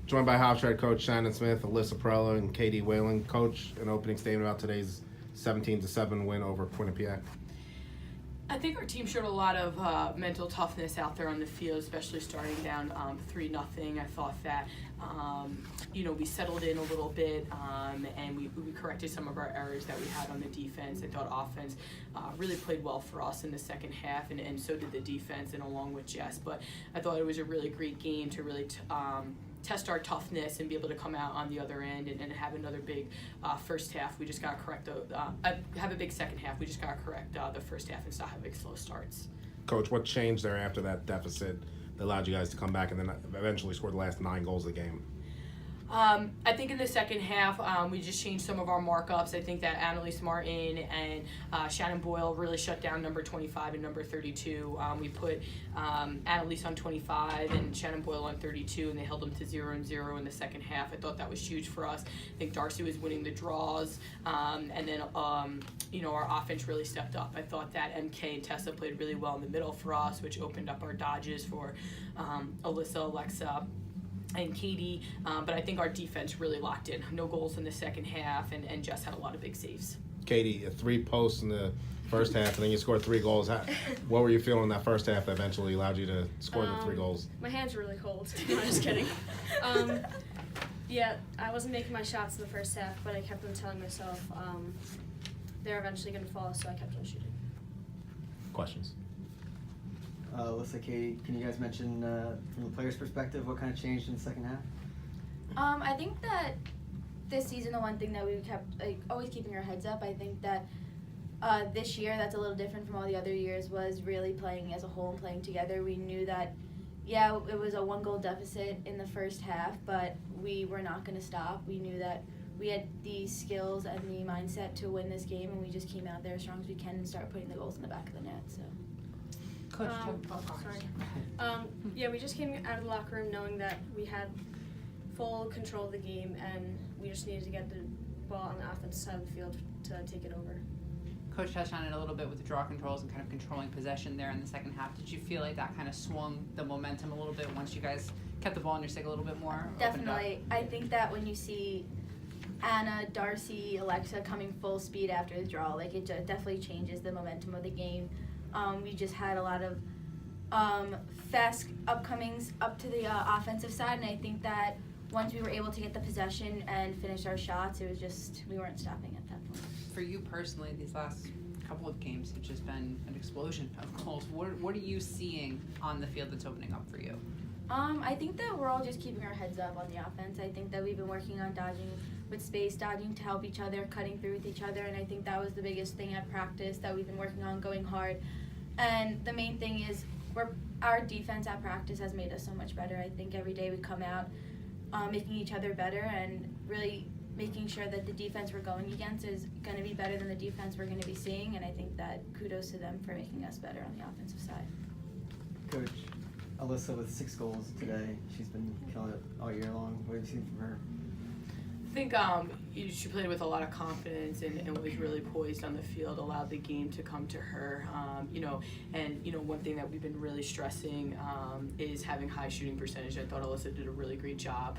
Joined by Hofstra head coach Shannon Smith, Alyssa Perella, and Katie Whalen. Coach, an opening statement about today's 17-7 win over Quinnipiac. I think our team showed a lot of mental toughness out there on the field, especially starting down 3-0. I thought that we settled in a little bit and we corrected some of our errors that we had on the defense. I thought offense really played well for us in the second half, and so did the defense, and along with Jess. But I thought it was a really great game to really test our toughness and be able to come out on the other end and have another big first half. We just got to correct have a big second half. We just got to correct the first half and stop having slow starts. Coach, what changed there after that deficit that allowed you guys to come back and then eventually score the last 9 goals of the game? I think in the second half, we just changed some of our markups. I think that Annalise Martin and Shannon Boyle really shut down number 25 and number 32. We put Annalise on 25 and Shannon Boyle on 32, and they held them to 0-0 in the second half. I thought that was huge for us. I think Darcy was winning the draws, and then our offense really stepped up. I thought that MK and Tessa played really well in the middle for us, which opened up our dodges for Alyssa, Alexa, and Katie, but I think our defense really locked in. No goals in the second half, and Jess had a lot of big saves. Katie, 3 posts in the first half, and then you scored 3 goals. What were you feeling in that first half that eventually allowed you to score the 3 goals? My hands were really cold. No, I'm just kidding. Yeah, I wasn't making my shots in the first half, but I kept on telling myself they're eventually going to fall, so I kept on shooting. Questions? Alyssa, Katie, can you guys mention from the players' perspective what kind of changed in the second half? I think that this season, the one thing that we kept always keeping our heads up, I think that this year that's a little different from all the other years, was really playing as a whole and playing together. We knew that, yeah, it was a 1-goal deficit in the first half, but we were not going to stop. We knew that we had the skills and the mindset to win this game, and we just came out there as strong as we can and started putting the goals in the back of the net. So. Coach, yeah, we just came out of the locker room knowing that we had full control of the game, and we just needed to get the ball on the offensive side of the field to take it over. Coach touched on it a little bit with the draw controls and kind of controlling possession there in the second half. Did you feel like that kind of swung the momentum a little bit once you guys kept the ball in your stick a little bit more? Definitely. I think that when you see Anna, Darcy, Alexa coming full speed after the draw, it definitely changes the momentum of the game. We just had a lot of fast upcomings up to the offensive side, and I think that once we were able to get the possession and finish our shots, it was just, we weren't stopping at that point. For you personally, these last couple of games have just been an explosion of goals. What are you seeing on the field that's opening up for you? I think that we're all just keeping our heads up on the offense. I think that we've been working on dodging with space, dodging to help each other, cutting through with each other, and I think that was the biggest thing at practice that we've been working on, going hard. And the main thing is our defense at practice has made us so much better. I think every day we come out making each other better and really making sure that the defense we're going against is going to be better than the defense we're going to be seeing, and I think that kudos to them for making us better on the offensive side. Coach, Alyssa with 6 goals today. She's been killing it all year long. What have you seen from her? I think she played with a lot of confidence and was really poised on the field, allowed the game to come to her. One thing that we've been really stressing is having high shooting percentage. I thought Alyssa did a really great job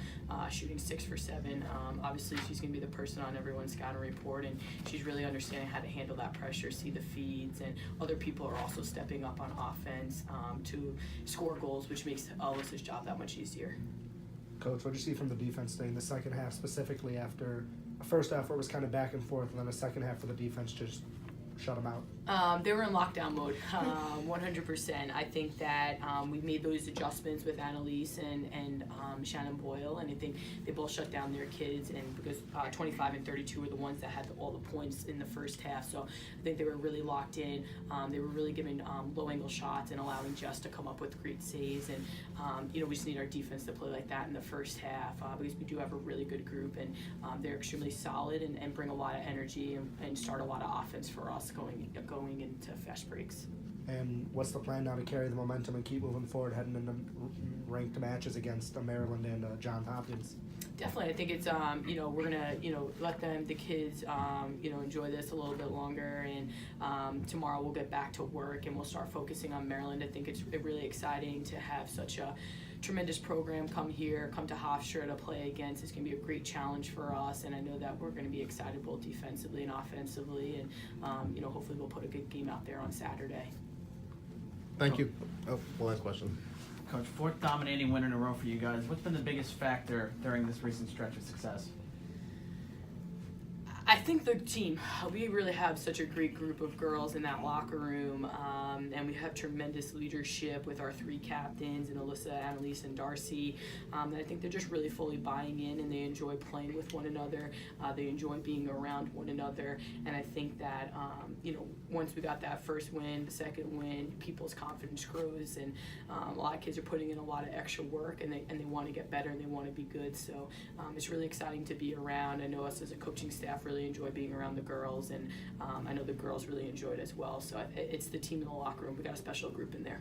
shooting 6 for 7. Obviously, she's going to be the person on everyone's scouting report, and she's really understanding how to handle that pressure, see the feeds, and other people are also stepping up on offense to score goals, which makes Alyssa's job that much easier. Coach, what did you see from the defense today in the second half, specifically after a first half where it was kind of back and forth, and then a second half where the defense just shut them out? They were in lockdown mode, 100%. I think that we made those adjustments with Annalise and Shannon Boyle, and I think they both shut down their kids, and because 25 and 32 were the ones that had all the points in the first half, so I think they were really locked in. They were really giving low-angle shots and allowing Jess to come up with great saves, and we just need our defense to play like that in the first half because we do have a really good group, and they're extremely solid and bring a lot of energy and start a lot of offense for us going into fast breaks. And what's the plan now to carry the momentum and keep moving forward, heading into ranked matches against Maryland and Johns Hopkins? Definitely, I think it's we're gonna let the kids enjoy this a little bit longer, and tomorrow we'll get back to work and we'll start focusing on Maryland. I think it's really exciting to have such a tremendous program come to Hofstra to play against. It's going to be a great challenge for us, and I know that we're going to be excited both defensively and offensively, and hopefully we'll put a good game out there on Saturday. Thank you. Oh, one last question. Coach, fourth dominating win in a row for you guys. What's been the biggest factor during this recent stretch of success? I think the team. We really have such a great group of girls in that locker room, and we have tremendous leadership with our three captains, and Alyssa, Annalise, and Darcy. And I think they're just really fully buying in, and they enjoy playing with one another. They enjoy being around one another, and I think that once we got that first win, the second win, people's confidence grows, and a lot of kids are putting in a lot of extra work, and they want to get better and they want to be good. So it's really exciting to be around. I know us as a coaching staff really enjoy being around the girls, and I know the girls really enjoy it as well. So it's the team in the locker room. We got a special group in there.